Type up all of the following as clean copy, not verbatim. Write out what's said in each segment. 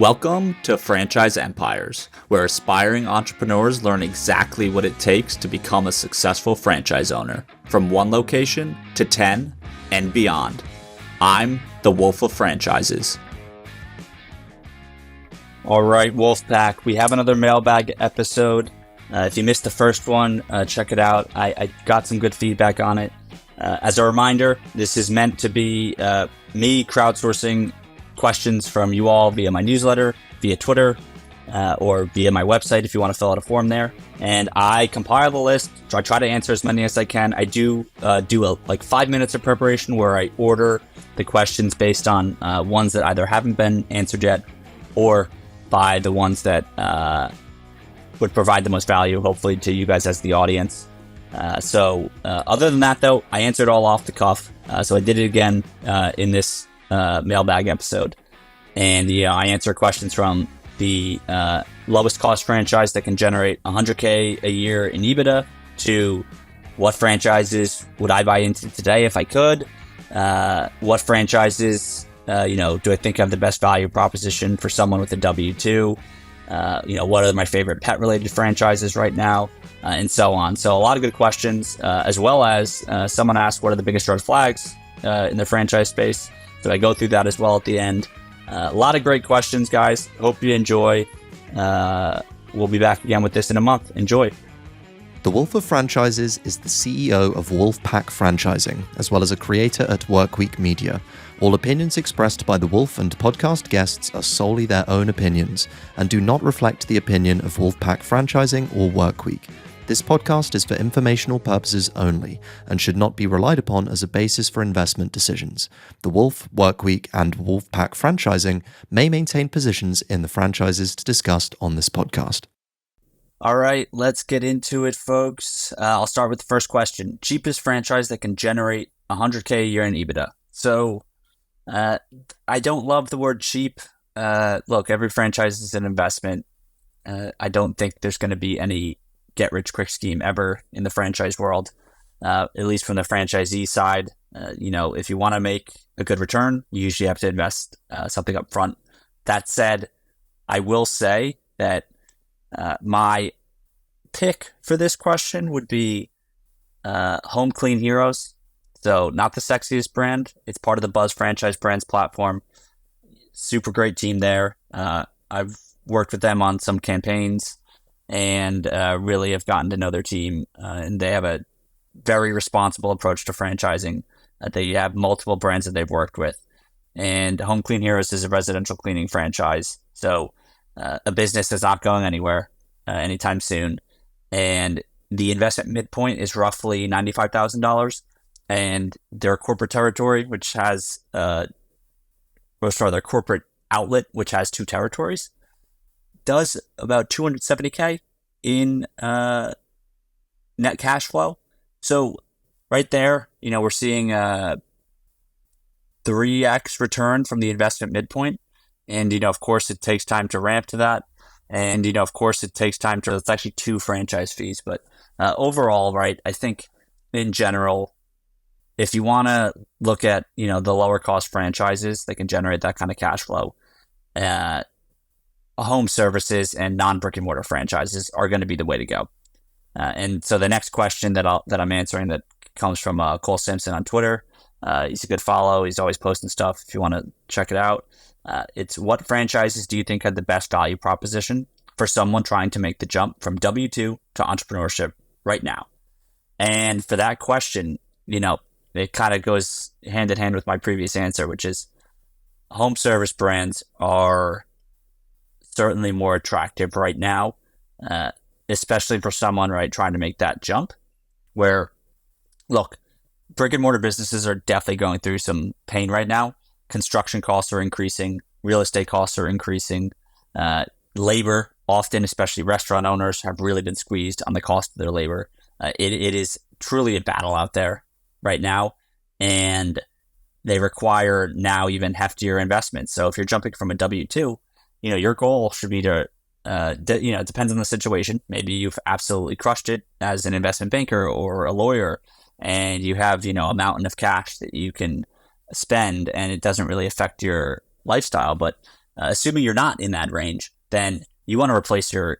Welcome to Franchise Empires, where aspiring entrepreneurs learn exactly what it takes to become a successful franchise owner, from one location to 10 and beyond. I'm the Wolf of Franchises. All right, Wolfpack, we have another mailbag episode. If you missed the first one, check it out. I got some good feedback on it. As a reminder, this is meant to be me crowdsourcing questions from you all via my newsletter, via Twitter, or via my website if you want to fill out a form there. And I compile the list. So I try to answer as many as I can. I do 5 minutes of preparation where I order the questions based on ones that either haven't been answered yet or by the ones that would provide the most value, hopefully, to you guys as the audience. Other than that, though, I answered all off the cuff. So I did it again in this mailbag episode. And I answer questions from the lowest cost franchise that can generate $100K a year in EBITDA to what franchises would I buy into today if I could? What franchises, do I think have the best value proposition for someone with a W-2? What are my favorite pet related franchises right now? And so on. So a lot of good questions, as well as someone asked, what are the biggest red flags in the franchise space? So I go through that as well at the end. A lot of great questions, guys. Hope you enjoy. We'll be back again with this in a month. Enjoy. The Wolf of Franchises is the CEO of Wolfpack Franchising, as well as a creator at Workweek Media. All opinions expressed by the Wolf and podcast guests are solely their own opinions and do not reflect the opinion of Wolfpack Franchising or Workweek. This podcast is for informational purposes only and should not be relied upon as a basis for investment decisions. The Wolf, Workweek, and Wolfpack Franchising may maintain positions in the franchises discussed on this podcast. All right, let's get into it, folks. I'll start with the first question. Cheapest franchise that can generate $100K a year in EBITDA. So, I don't love the word cheap. Look, every franchise is an investment. I don't think there's going to be any get-rich-quick scheme ever in the franchise world, at least from the franchisee side. If you want to make a good return, you usually have to invest something up front. That said, I will say that my pick for this question would be Home Clean Heroes. So not the sexiest brand. It's part of the Buzz Franchise Brands platform. Super great team there. I've worked with them on some campaigns and really have gotten to know their team. And they have a very responsible approach to franchising. They have multiple brands that they've worked with. And Home Clean Heroes is a residential cleaning franchise. So a business that's not going anywhere anytime soon. And the investment midpoint is roughly $95,000. And their corporate territory, which has, their corporate outlet, which has 2 territories, does about $270K in net cash flow. So right there, we're seeing a 3x return from the investment midpoint. And, of course, it takes time to ramp to that. And, of course, it takes time to, it's actually 2 franchise fees. But overall, right, I think in general, if you want to look at, the lower cost franchises that can generate that kind of cash flow, home services and non-brick-and-mortar franchises are going to be the way to go. And so the next question that I'm answering that comes from Cole Simpson on Twitter. He's a good follow. He's always posting stuff if you want to check it out. It's, what franchises do you think have the best value proposition for someone trying to make the jump from W-2 to entrepreneurship right now? And for that question, it kind of goes hand in hand with my previous answer, which is home service brands are certainly more attractive right now, especially for someone, right, trying to make that jump. Where, look, brick and mortar businesses are definitely going through some pain right now. Construction costs are increasing, real estate costs are increasing, labor, often, especially restaurant owners, have really been squeezed on the cost of their labor. It is truly a battle out there right now, and they require now even heftier investments. So if you're jumping from a W-2, your goal should be to, it depends on the situation. Maybe you've absolutely crushed it as an investment banker or a lawyer, and you have, a mountain of cash that you can spend and it doesn't really affect your lifestyle. But assuming you're not in that range, then you want to replace your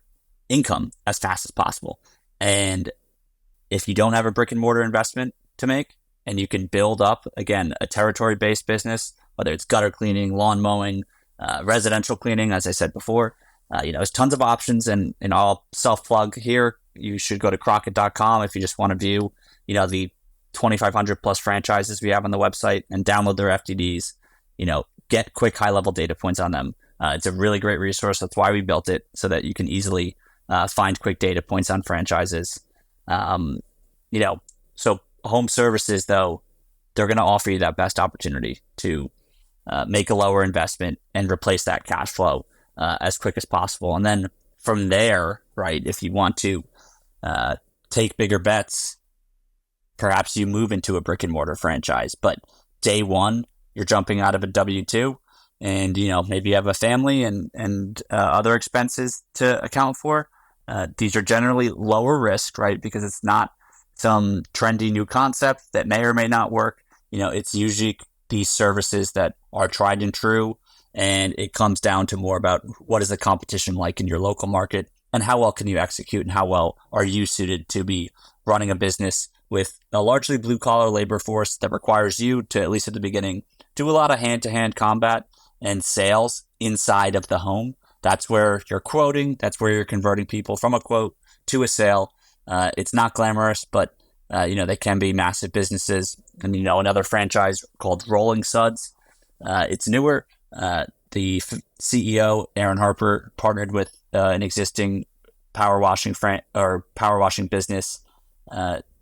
income as fast as possible. And if you don't have a brick and mortar investment to make, and you can build up, again, a territory-based business, whether it's gutter cleaning, lawn mowing, residential cleaning, as I said before, there's tons of options. And I'll self-plug here. You should go to Crockett.com if you just want to view, the 2,500 plus franchises we have on the website and download their FDDs, get quick high-level data points on them. It's a really great resource. That's why we built it, so that you can easily find quick data points on franchises. So home services, though, they're going to offer you that best opportunity to make a lower investment and replace that cash flow as quick as possible. And then from there, right, if you want to take bigger bets, perhaps you move into a brick and mortar franchise. But day one, you're jumping out of a W-2, and maybe you have a family and other expenses to account for. These are generally lower risk, right? Because it's not some trendy new concept that may or may not work. It's usually these services that are tried and true, and it comes down to more about what is the competition like in your local market, and how well can you execute, and how well are you suited to be running a business with a largely blue collar labor force that requires you to, at least at the beginning, do a lot of hand-to-hand combat and sales inside of the home. That's where you're quoting. That's where you're converting people from a quote to a sale. It's not glamorous, but they can be massive businesses. And another franchise called Rolling Suds. It's newer. The CEO, Aaron Harper, partnered with an existing power washing business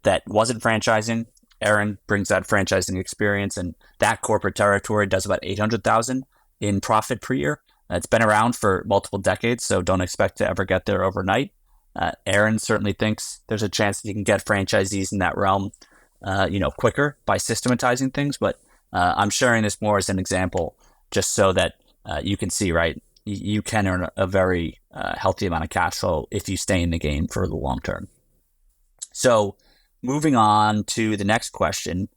that wasn't franchising. Aaron brings that franchising experience, and that corporate territory does about $800,000 in profit per year. It's been around for multiple decades, so don't expect to ever get there overnight. Aaron certainly thinks there's a chance that you can get franchisees in that realm, quicker by systematizing things. But I'm sharing this more as an example, just so that you can see, right, you can earn a very healthy amount of cash flow if you stay in the game for the long term. So moving on to the next question,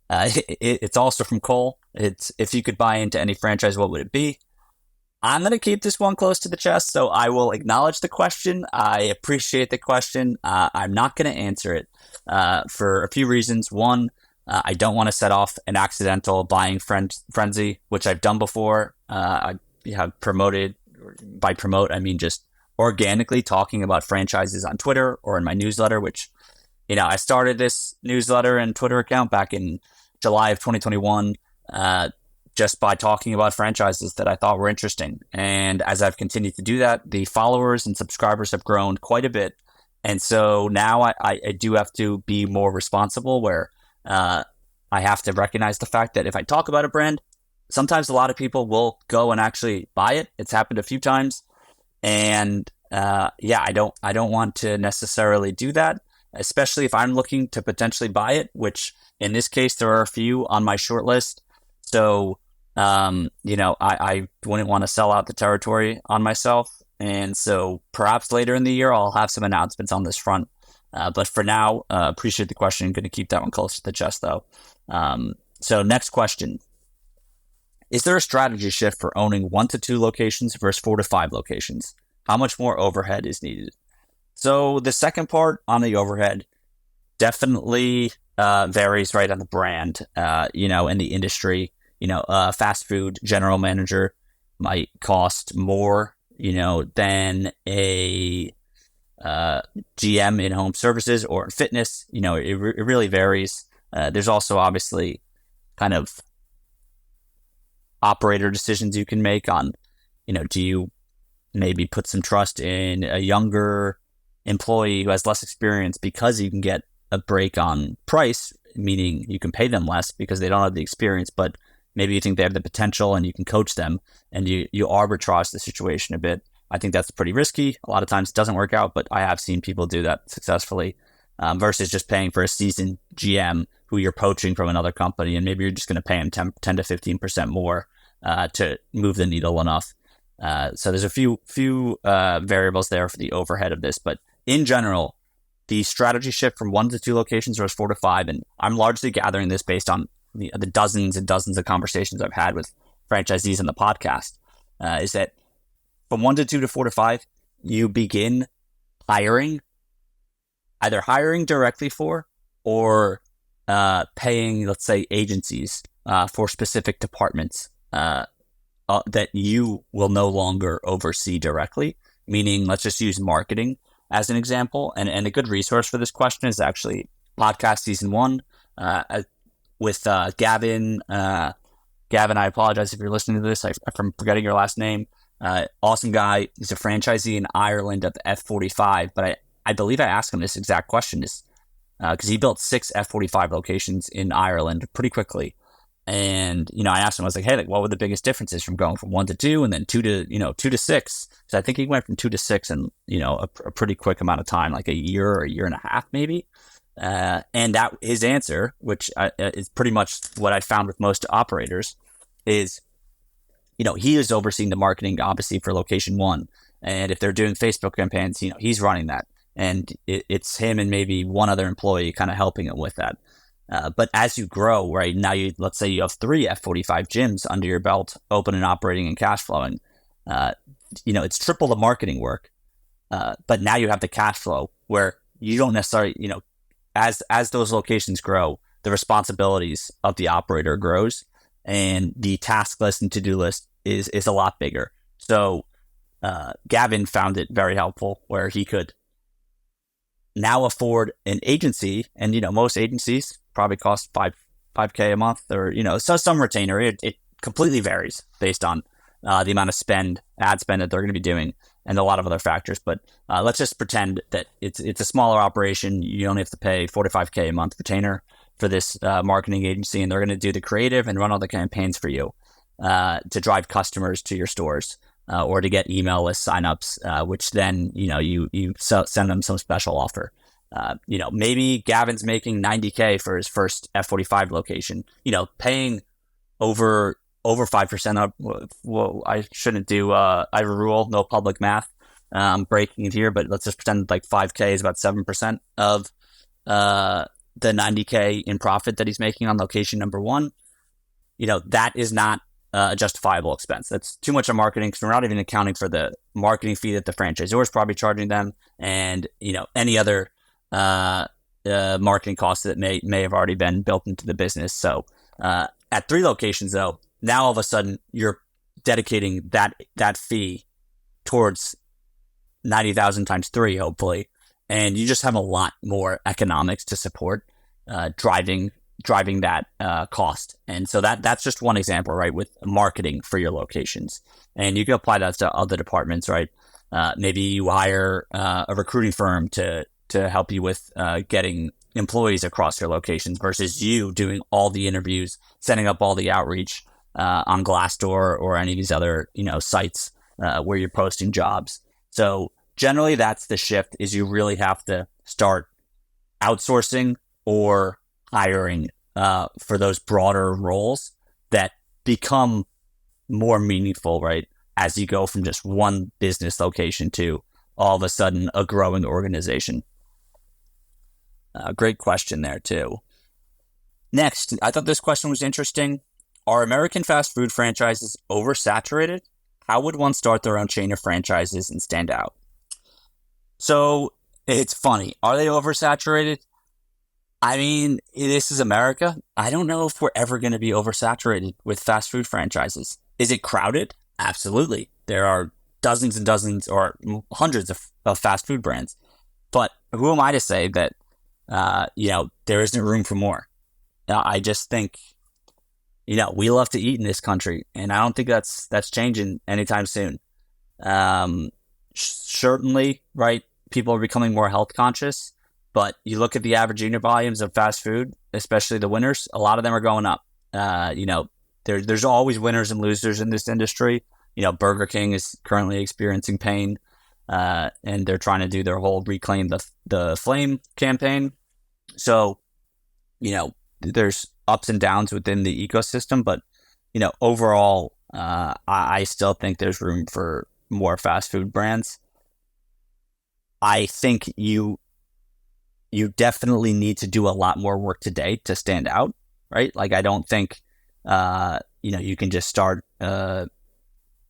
it's also from Cole. It's, if you could buy into any franchise, what would it be? I'm going to keep this one close to the chest, so I will acknowledge the question. I appreciate the question. I'm not going to answer it for a few reasons. One, I don't want to set off an accidental buying frenzy, which I've done before. I have promoted, by promote, I mean just organically talking about franchises on Twitter or in my newsletter, which, I started this newsletter and Twitter account back in July of 2021, just by talking about franchises that I thought were interesting. And as I've continued to do that, the followers and subscribers have grown quite a bit. And so now I do have to be more responsible, where I have to recognize the fact that if I talk about a brand, sometimes a lot of people will go and actually buy it. It's happened a few times. And I don't want to necessarily do that, especially if I'm looking to potentially buy it, which in this case, there are a few on my short list. So, I wouldn't want to sell out the territory on myself. And so perhaps later in the year, I'll have some announcements on this front. But for now, appreciate the question. I'm going to keep that one close to the chest, though. So next question. Is there a strategy shift for owning 1 to 2 locations versus 4 to 5 locations? How much more overhead is needed? So the second part on the overhead definitely varies right on the brand, in the industry. Fast food general manager might cost more, than a GM in home services or in fitness. It really varies. There's also obviously kind of operator decisions you can make on, do you maybe put some trust in a younger employee who has less experience because you can get a break on price, meaning you can pay them less because they don't have the experience, but maybe you think they have the potential and you can coach them and you arbitrage the situation a bit. I think that's pretty risky. A lot of times it doesn't work out, but I have seen people do that successfully, versus just paying for a seasoned GM who you're poaching from another company, and maybe you're just going to pay him 10 to 15% more to move the needle enough. So there's a few variables there for the overhead of this, but in general, the strategy shift from 1 to 2 locations versus 4 to 5, and I'm largely gathering this based on the dozens and dozens of conversations I've had with franchisees on the podcast. is that from 1 to 2 to 4 to 5, you begin hiring, either hiring directly for or paying, let's say, agencies for specific departments that you will no longer oversee directly. Meaning, let's just use marketing as an example. And a good resource for this question is actually podcast season 1 with Gavin. Gavin, I apologize if you're listening to this. I'm forgetting your last name. Awesome guy. He's a franchisee in Ireland of the F45. But I believe I asked him this exact question because he built 6 F45 locations in Ireland pretty quickly. And, I asked him, I was like, hey, what were the biggest differences from going from 1 to 2 and then 2 to 6? So I think he went from 2 to 6 in, a pretty quick amount of time, like a year or a year and a half, maybe. And that his answer, which is pretty much what I found with most operators, is, he is overseeing the marketing, obviously, for location 1. And if they're doing Facebook campaigns, he's running that. And it's him and maybe one other employee kind of helping him with that. But as you grow, right now, let's say you have 3 F45 gyms under your belt, open and operating and cash flowing. It's triple the marketing work. But now you have the cash flow where you don't necessarily, as those locations grow, the responsibilities of the operator grows and the task list and to-do list is a lot bigger. So Gavin found it very helpful where he could now afford an agency, and most agencies probably cost $5K a month, or so some retainer. It completely varies based on the amount of ad spend that they're going to be doing, and a lot of other factors. But let's just pretend that it's a smaller operation. You only have to pay $45K a month retainer for this marketing agency, and they're going to do the creative and run all the campaigns for you to drive customers to your stores. Or to get email list signups, which then, you send them some special offer. Maybe Gavin's making $90K for his first F45 location, paying over 5% up. Well, I shouldn't do, I have a rule, no public math. I'm breaking it here, but let's just pretend like 5K is about 7% of the 90K in profit that he's making on location number 1. That is not a justifiable expense. That's too much on marketing because we're not even accounting for the marketing fee that the franchisor is probably charging them, and any other marketing costs that may have already been built into the business. So at 3 locations, though, now all of a sudden you're dedicating that fee towards 90,000 times 3, hopefully, and you just have a lot more economics to support driving that cost. And so that's just one example, right, with marketing for your locations. And you can apply that to other departments, right? Maybe you hire a recruiting firm to help you with getting employees across your locations versus you doing all the interviews, setting up all the outreach on Glassdoor or any of these other, sites where you're posting jobs. So generally that's the shift, is you really have to start outsourcing or hiring for those broader roles that become more meaningful, right? As you go from just one business location to all of a sudden a growing organization. Great question there too. Next, I thought this question was interesting. Are American fast food franchises oversaturated? How would one start their own chain of franchises and stand out? So it's funny. Are they oversaturated? I mean, this is America. I don't know if we're ever going to be oversaturated with fast food franchises. Is it crowded? Absolutely. There are dozens and dozens or hundreds of fast food brands. But who am I to say that, there isn't room for more? I just think, we love to eat in this country, and I don't think that's changing anytime soon. Certainly, right, people are becoming more health conscious. But you look at the average unit volumes of fast food, especially the winners, a lot of them are going up. There's always winners and losers in this industry. Burger King is currently experiencing pain, and they're trying to do their whole Reclaim the Flame campaign. So, there's ups and downs within the ecosystem, but, overall, I still think there's room for more fast food brands. I think you definitely need to do a lot more work today to stand out, right? Like, I don't think, you can just start a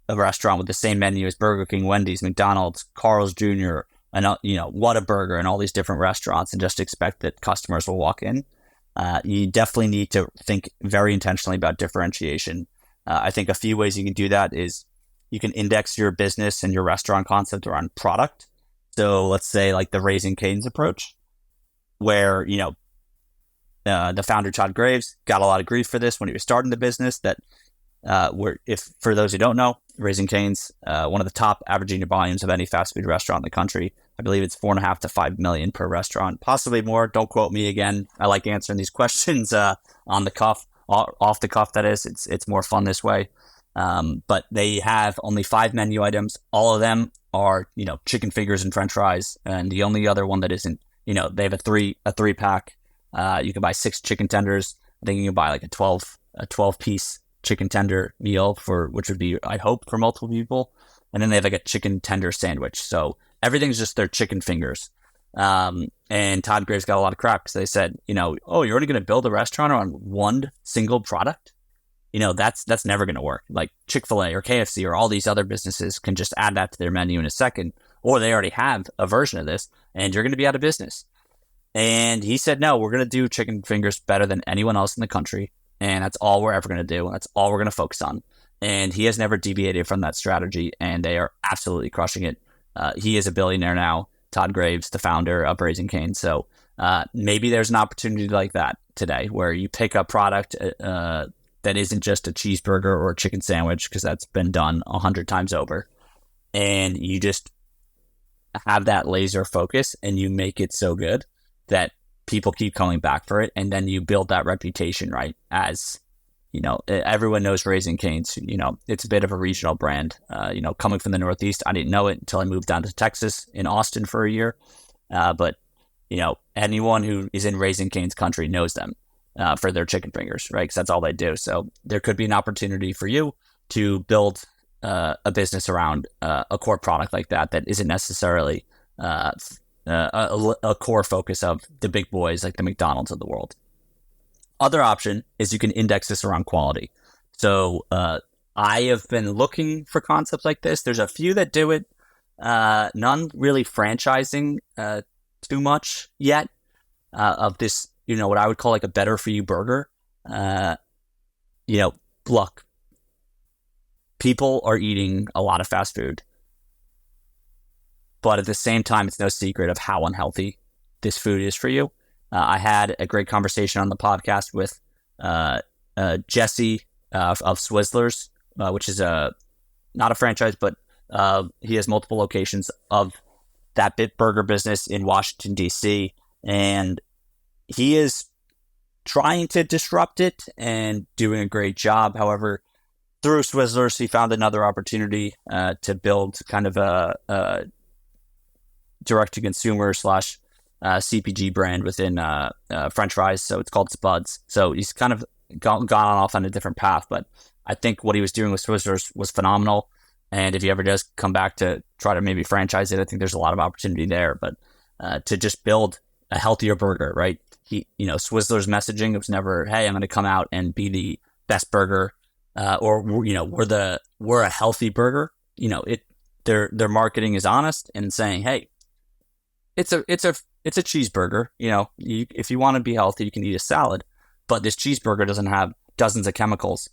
a restaurant with the same menu as Burger King, Wendy's, McDonald's, Carl's Jr., and Whataburger, and all these different restaurants, and just expect that customers will walk in. You definitely need to think very intentionally about differentiation. I think a few ways you can do that is you can index your business and your restaurant concept around product. So let's say like the Raising Cane's approach, where the founder Todd Graves got a lot of grief for this when he was starting the business. That if for those who don't know, Raising Cane's one of the top average unit volumes of any fast food restaurant in the country. I believe it's 4.5 to 5 million per restaurant, possibly more. Don't quote me again. I like answering these questions on the cuff, off the cuff. That is, it's more fun this way. But they have only 5 menu items. All of them are chicken fingers and French fries, and the only other one that isn't, they have a three pack. You can buy 6 chicken tenders. I think you can buy like a 12 piece chicken tender meal which would be, I hope, for multiple people. And then they have like a chicken tender sandwich. So everything's just their chicken fingers. And Todd Graves got a lot of crap because they said, oh, you're only going to build a restaurant on one single product. That's never going to work. Like Chick-fil-A or KFC or all these other businesses can just add that to their menu in a second, or they already have a version of this, and you're going to be out of business. And he said, no, we're going to do chicken fingers better than anyone else in the country. And that's all we're ever going to do. That's all we're going to focus on. And he has never deviated from that strategy, and they are absolutely crushing it. He is a billionaire now, Todd Graves, the founder of Raising Cane. So maybe there's an opportunity like that today where you pick a product that isn't just a cheeseburger or a chicken sandwich, because that's been done 100 times over. And you just have that laser focus and you make it so good that people keep coming back for it. And then you build that reputation, right? As, everyone knows Raising Cane's, it's a bit of a regional brand. Coming from the Northeast, I didn't know it until I moved down to Texas in Austin for a year. But anyone who is in Raising Cane's country knows them for their chicken fingers, right? Because that's all they do. So there could be an opportunity for you to build a business around a core product like that isn't necessarily a core focus of the big boys like the McDonald's of the world. Other option is you can index this around quality. So I have been looking for concepts like this. There's a few that do it, none really franchising too much yet of this, what I would call like a better for you burger. Look, people are eating a lot of fast food, but at the same time, it's no secret of how unhealthy this food is for you. I had a great conversation on the podcast with Jesse of Swizzlers, which is not a franchise, but he has multiple locations of that Bit Burger business in Washington, D.C., and he is trying to disrupt it and doing a great job. However, through Swizzlers, he found another opportunity to build kind of a direct-to-consumer / CPG brand within French fries. So it's called Spuds. So he's kind of gone off on a different path. But I think what he was doing with Swizzlers was phenomenal. And if he ever does come back to try to maybe franchise it, I think there's a lot of opportunity there. But to just build a healthier burger, right? Swizzlers messaging was never, hey, I'm going to come out and be the best burger, or we're a healthy burger. Their marketing is honest and saying, hey, it's a cheeseburger. If you want to be healthy, you can eat a salad, but this cheeseburger doesn't have dozens of chemicals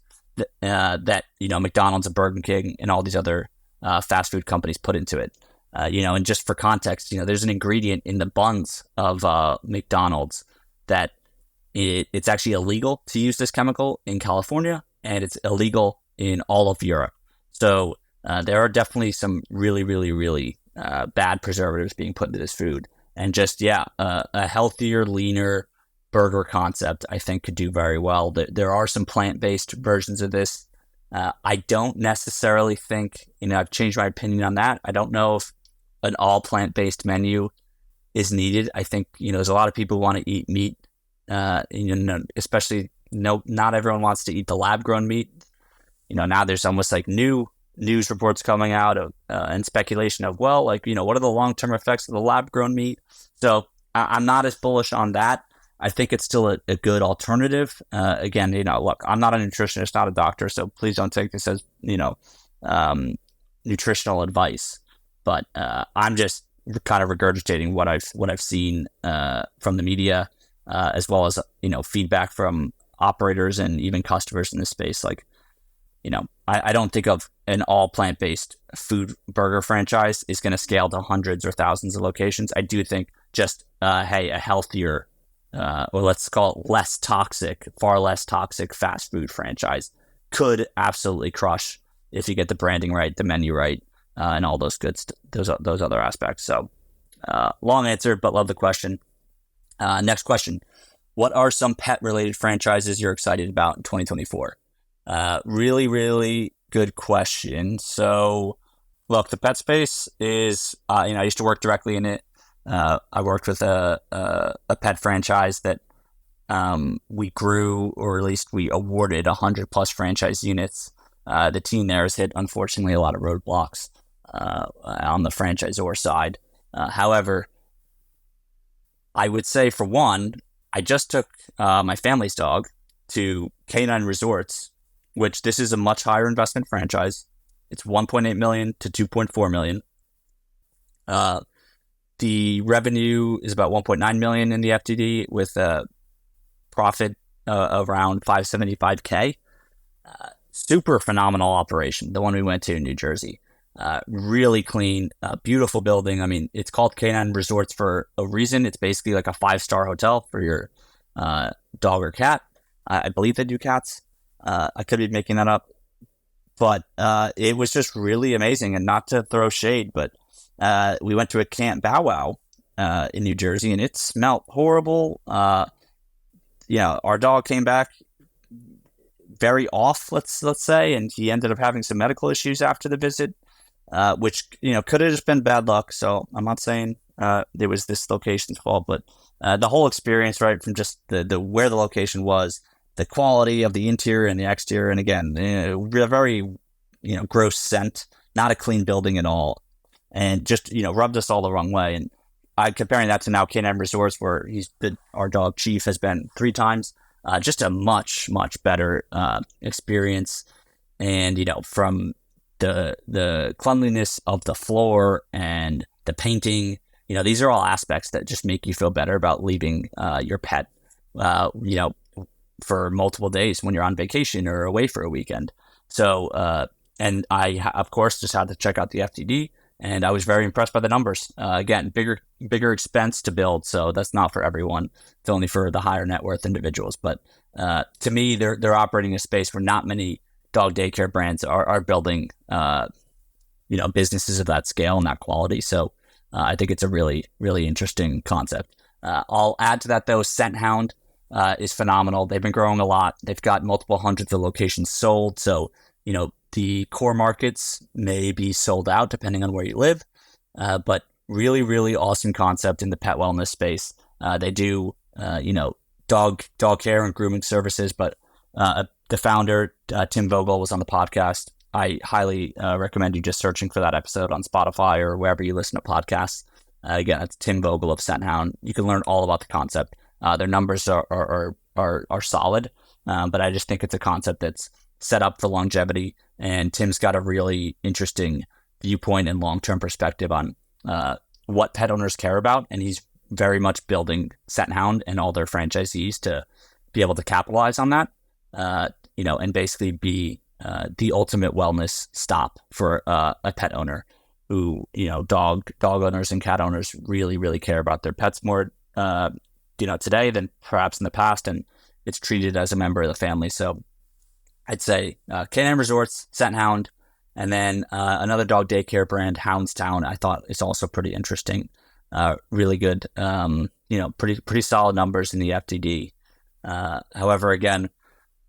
that McDonald's and Burger King and all these other fast food companies put into it. And just for context, there's an ingredient in the buns of McDonald's that it's actually illegal to use this chemical in California, and it's illegal in all of Europe. So there are definitely some really, really, really bad preservatives being put into this food. And just, a healthier, leaner burger concept, I think, could do very well. There are some plant-based versions of this. I don't necessarily think, I've changed my opinion on that. I don't know if an all plant-based menu is needed. I think, there's a lot of people who want to eat meat, especially not everyone wants to eat the lab-grown meat. Now there's almost like new news reports coming out of and speculation of, what are the long-term effects of the lab-grown meat? So I'm not as bullish on that. I think it's still a good alternative. Again, look, I'm not a nutritionist, not a doctor, so please don't take this as, nutritional advice, but I'm just kind of regurgitating what I've seen from the media, as well as feedback from operators and even customers in this space. Like, I don't think of an all plant-based food burger franchise is going to scale to hundreds or thousands of locations. I do think just a healthier, or let's call it less toxic, far less toxic fast food franchise could absolutely crush if you get the branding right, the menu right, and all those those other aspects. So, long answer, but love the question. Next question: what are some pet-related franchises you're excited about in 2024? Really, really good question. So, look, the pet space is, I used to work directly in it. I worked with a pet franchise that we grew, or at least we awarded 100 plus franchise units. The team there has hit, unfortunately, a lot of roadblocks on the franchisor side. However, I would say, for one, I just took my family's dog to Canine Resorts, which this is a much higher investment franchise. It's 1.8 million to 2.4 million. The revenue is about 1.9 million in the FTD, with a profit around 575K. Super phenomenal operation, the one we went to in New Jersey. Really clean, beautiful building. I mean, it's called Canine Resorts for a reason. It's basically like a 5-star hotel for your dog or cat. I believe they do cats. I could be making that up, but it was just really amazing. And not to throw shade, but we went to a Camp Bow Wow in New Jersey, and it smelled horrible. Our dog came back very off, let's say, and he ended up having some medical issues after the visit, which could have just been bad luck. So I'm not saying there was this location's fault, but the whole experience, right, from just the where the location was, the quality of the interior and the exterior, and again, a very gross scent, not a clean building at all, and just rubbed us all the wrong way. And comparing that to now Canine Resorts, where our dog Chief has been 3 times. Just a much, much better experience. And, from the cleanliness of the floor and the painting, these are all aspects that just make you feel better about leaving your pet, for multiple days when you're on vacation or away for a weekend. So, and I, of course, just had to check out the FTD, and I was very impressed by the numbers. Again, bigger expense to build, so that's not for everyone. It's only for the higher net worth individuals. But to me, they're operating a space where not many dog daycare brands are building, businesses of that scale and that quality. So I think it's a really, really interesting concept. I'll add to that, though, Scent Hound is phenomenal. They've been growing a lot. They've got multiple hundreds of locations sold. So, the core markets may be sold out depending on where you live, but really, really awesome concept in the pet wellness space. They do, dog care and grooming services, but the founder, Tim Vogel, was on the podcast. I highly recommend you just searching for that episode on Spotify or wherever you listen to podcasts. Again, it's Tim Vogel of Scent Hound. You can learn all about the concept. Their numbers are solid, but I just think it's a concept that's set up for longevity. And Tim's got a really interesting viewpoint and long-term perspective on what pet owners care about. And he's very much building Scent Hound and all their franchisees to be able to capitalize on that, and basically be the ultimate wellness stop for a pet owner who, dog owners and cat owners really, really care about their pets more, today than perhaps in the past. And it's treated as a member of the family. So I'd say Canine Resorts, Scent Hound, and then another dog daycare brand, Houndstown, I thought is also pretty interesting. Really good, pretty solid numbers in the FTD. However, again,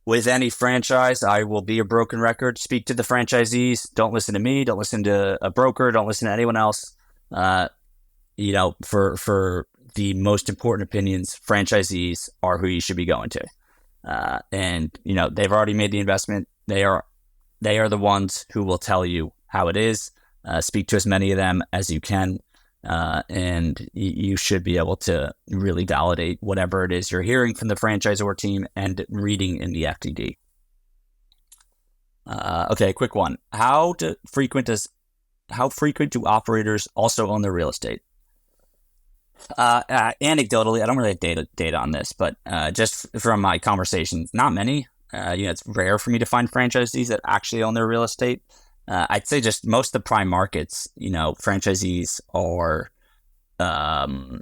with any franchise, I will be a broken record. Speak to the franchisees. Don't listen to me. Don't listen to a broker. Don't listen to anyone else. For the most important opinions, franchisees are who you should be going to. And they've already made the investment. They are the ones who will tell you how it is. Speak to as many of them as you can, and you should be able to really validate whatever it is you're hearing from the franchisor team and reading in the FTD. Okay, quick one. How frequent do operators also own their real estate? Anecdotally, I don't really have data on this, but just from my conversations, not many. It's rare for me to find franchisees that actually own their real estate. I'd say just most of the prime markets, franchisees are, um,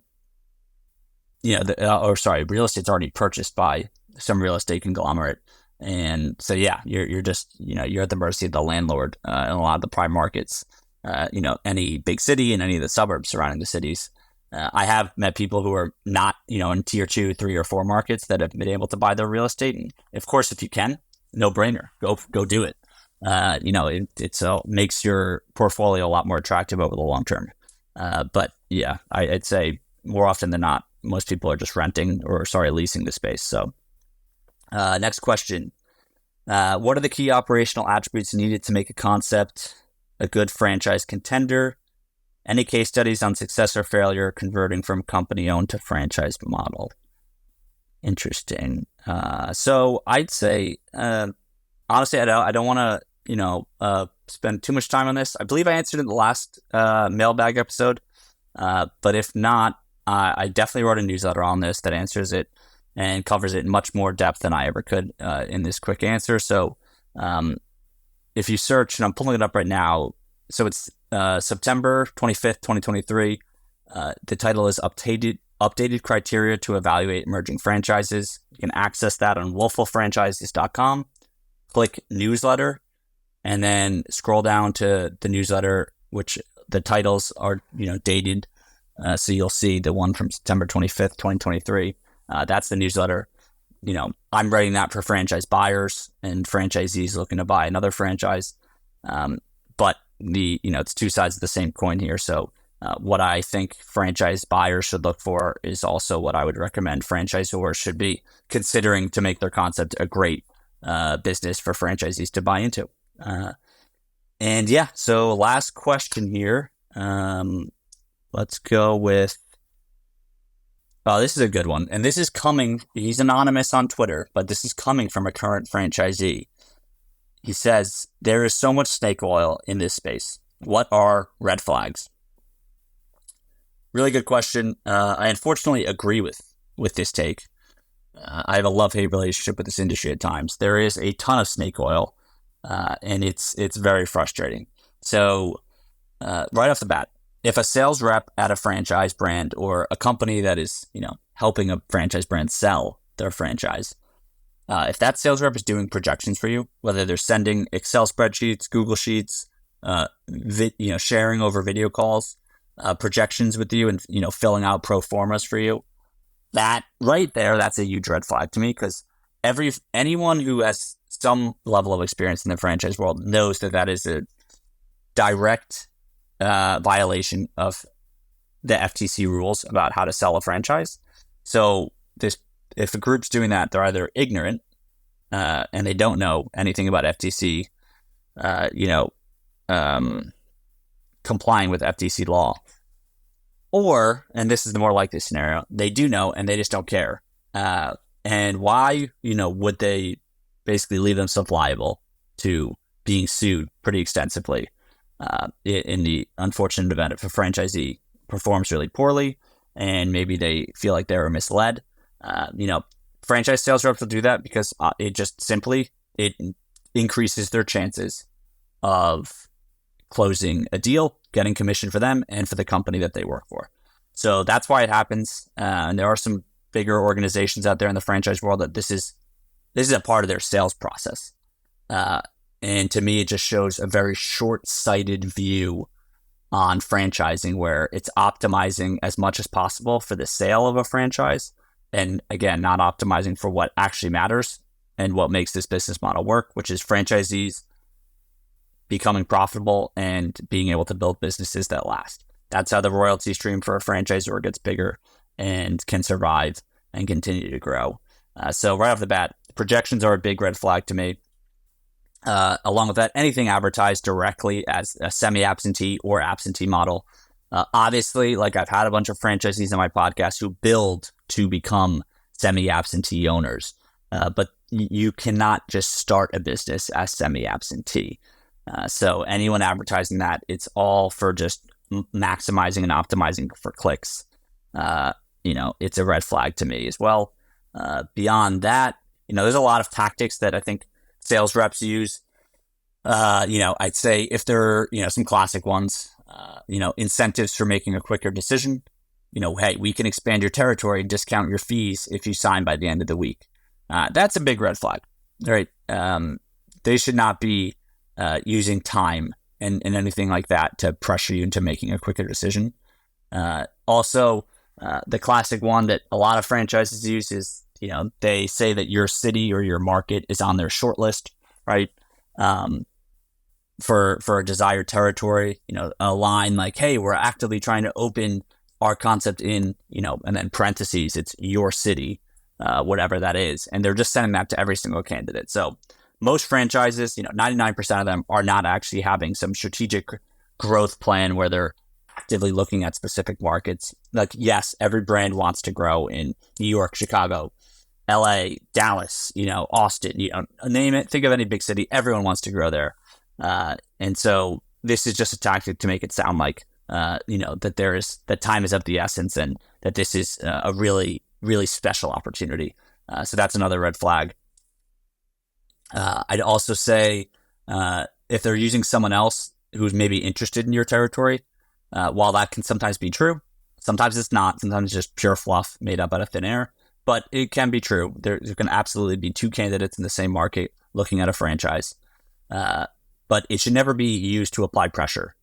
real estate's already purchased by some real estate conglomerate, and so yeah, you're just you're at the mercy of the landlord in a lot of the prime markets. Any big city and any of the suburbs surrounding the cities. I have met people who are not, in tier 2, 3, or 4 markets that have been able to buy their real estate. And of course, if you can, no brainer, go do it. It makes your portfolio a lot more attractive over the long term. But yeah, I'd say more often than not, most people are just leasing the space. So next question. What are the key operational attributes needed to make a concept a good franchise contender? Any case studies on success or failure converting from company-owned to franchise model? Interesting. So I'd say, honestly, I don't want to, spend too much time on this. I believe I answered in the last mailbag episode, but if not, I definitely wrote a newsletter on this that answers it and covers it in much more depth than I ever could in this quick answer. So if you search, and I'm pulling it up right now, so it's September 25th, 2023. The title is Updated Criteria to Evaluate Emerging Franchises. You can access that on wolffulfranchises.com. Click newsletter, and then scroll down to the newsletter, which the titles are, dated. So you'll see the one from September 25th, 2023. That's the newsletter. I'm writing that for franchise buyers and franchisees looking to buy another franchise. But it's two sides of the same coin here. So what I think franchise buyers should look for is also what I would recommend franchisors should be considering to make their concept a great business for franchisees to buy into. And yeah, so last question here. Let's go with, this is a good one. And this is he's anonymous on Twitter, but this is coming from a current franchisee. He says, there is so much snake oil in this space. What are red flags? Really good question. I unfortunately agree with this take. I have a love-hate relationship with this industry at times. There is a ton of snake oil, and it's very frustrating. So right off the bat, if a sales rep at a franchise brand or a company that is, helping a franchise brand sell their franchise, if that sales rep is doing projections for you, whether they're sending Excel spreadsheets, Google Sheets, sharing over video calls, projections with you, and filling out pro formas for you, that right there, that's a huge red flag to me, because anyone who has some level of experience in the franchise world knows that is a direct violation of the FTC rules about how to sell a franchise. So if a group's doing that, they're either ignorant and they don't know anything about FTC, complying with FTC law, or, and this is the more likely scenario, they do know and they just don't care. And why, would they basically leave themselves liable to being sued pretty extensively in the unfortunate event if a franchisee performs really poorly and maybe they feel like they were misled? Franchise sales reps will do that because it increases their chances of closing a deal, getting commission for them and for the company that they work for. So that's why it happens. And there are some bigger organizations out there in the franchise world that this is a part of their sales process. And to me, it just shows a very short-sighted view on franchising, where it's optimizing as much as possible for the sale of a franchise. And again, not optimizing for what actually matters and what makes this business model work, which is franchisees becoming profitable and being able to build businesses that last. That's how the royalty stream for a franchisor gets bigger and can survive and continue to grow. So right off the bat, projections are a big red flag to me. Along with that, anything advertised directly as a semi-absentee or absentee model. Obviously, like, I've had a bunch of franchisees on my podcast who build to become semi-absentee owners. But you cannot just start a business as semi-absentee. So anyone advertising that, it's all for just maximizing and optimizing for clicks. It's a red flag to me as well. Beyond that, there's a lot of tactics that I think sales reps use. I'd say if there are, some classic ones, incentives for making a quicker decision. Hey, we can expand your territory and discount your fees if you sign by the end of the week. That's a big red flag, right? They should not be using time and anything like that to pressure you into making a quicker decision. Also, the classic one that a lot of franchises use is, they say that your city or your market is on their short list, right? For a desired territory, a line like, hey, we're actively trying to open our concept in, and then parentheses, it's your city, whatever that is. And they're just sending that to every single candidate. So most franchises, 99% of them are not actually having some strategic growth plan where they're actively looking at specific markets. Like, yes, every brand wants to grow in New York, Chicago, LA, Dallas, Austin, name it, think of any big city, everyone wants to grow there. And so this is just a tactic to make it sound like, that time is of the essence and that this is a really, really special opportunity. So that's another red flag. I'd also say if they're using someone else who's maybe interested in your territory, while that can sometimes be true, sometimes it's not. Sometimes it's just pure fluff made up out of thin air. But it can be true. There can absolutely be two candidates in the same market looking at a franchise. But it should never be used to apply pressure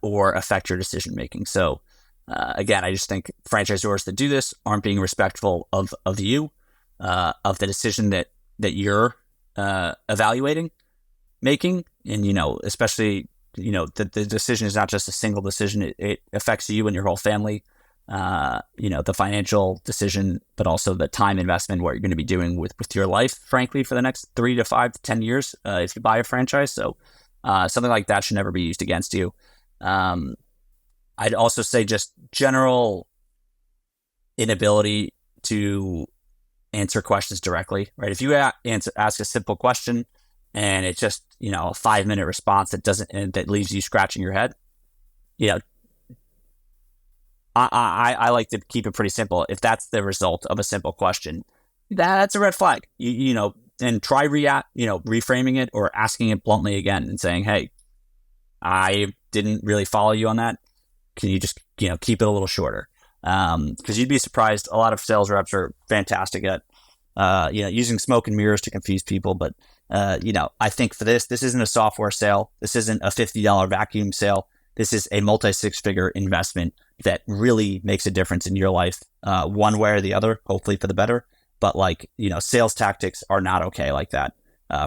or affect your decision making. So again, I just think franchisors that do this aren't being respectful of you, of the decision that you're evaluating, making, and especially that the decision is not just a single decision; it affects you and your whole family. The financial decision, but also the time investment, what you're going to be doing with your life, frankly, for the next 3 to 5 to 10 years, if you buy a franchise. So something like that should never be used against you. I'd also say just general inability to answer questions directly, right? If you ask a simple question and it's just, a 5-minute response that leaves you scratching your head, I like to keep it pretty simple. If that's the result of a simple question, that's a red flag. And try reframing it or asking it bluntly again and saying, "Hey, I didn't really follow you on that. Can you just keep it a little shorter?" Because you'd be surprised. A lot of sales reps are fantastic at using smoke and mirrors to confuse people. But I think for this isn't a software sale. This isn't a $50 vacuum sale. This is a multi-6-figure investment that really makes a difference in your life, one way or the other, hopefully for the better. But sales tactics are not okay like that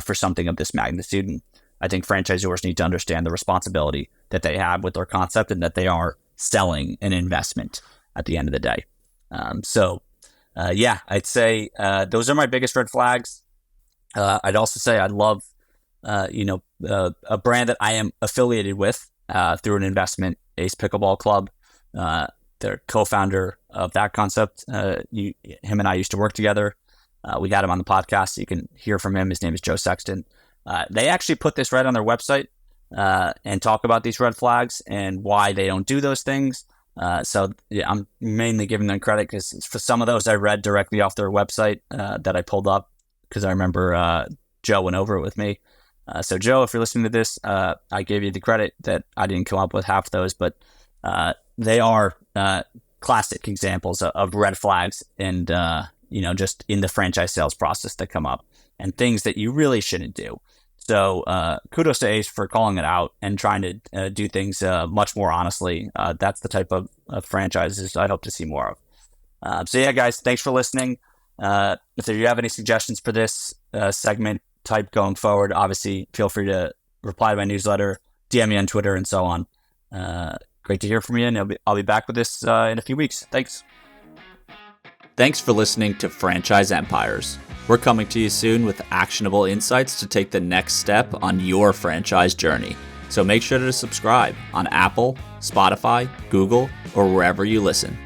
for something of this magnitude. And I think franchisors need to understand the responsibility that they have with their concept and that they are selling an investment at the end of the day. I'd say those are my biggest red flags. I'd also say I love, a brand that I am affiliated with through an investment, Ace Pickleball Club. They're co-founder of that concept. Him and I used to work together. We got him on the podcast. So you can hear from him. His name is Joe Sexton. They actually put this right on their website and talk about these red flags and why they don't do those things. I'm mainly giving them credit because for some of those I read directly off their website that I pulled up because I remember Joe went over it with me. So Joe, if you're listening to this, I gave you the credit that I didn't come up with half of those, but they are classic examples of red flags and, just in the franchise sales process that come up and things that you really shouldn't do. So kudos to Ace for calling it out and trying to do things much more honestly. That's the type of franchises I hope to see more of. Guys, thanks for listening. If you have any suggestions for this segment type going forward, obviously feel free to reply to my newsletter, DM me on Twitter, and so on. Great to hear from you, and I'll be back with this in a few weeks. Thanks. Thanks for listening to Franchise Empires. We're coming to you soon with actionable insights to take the next step on your franchise journey. So make sure to subscribe on Apple, Spotify, Google, or wherever you listen.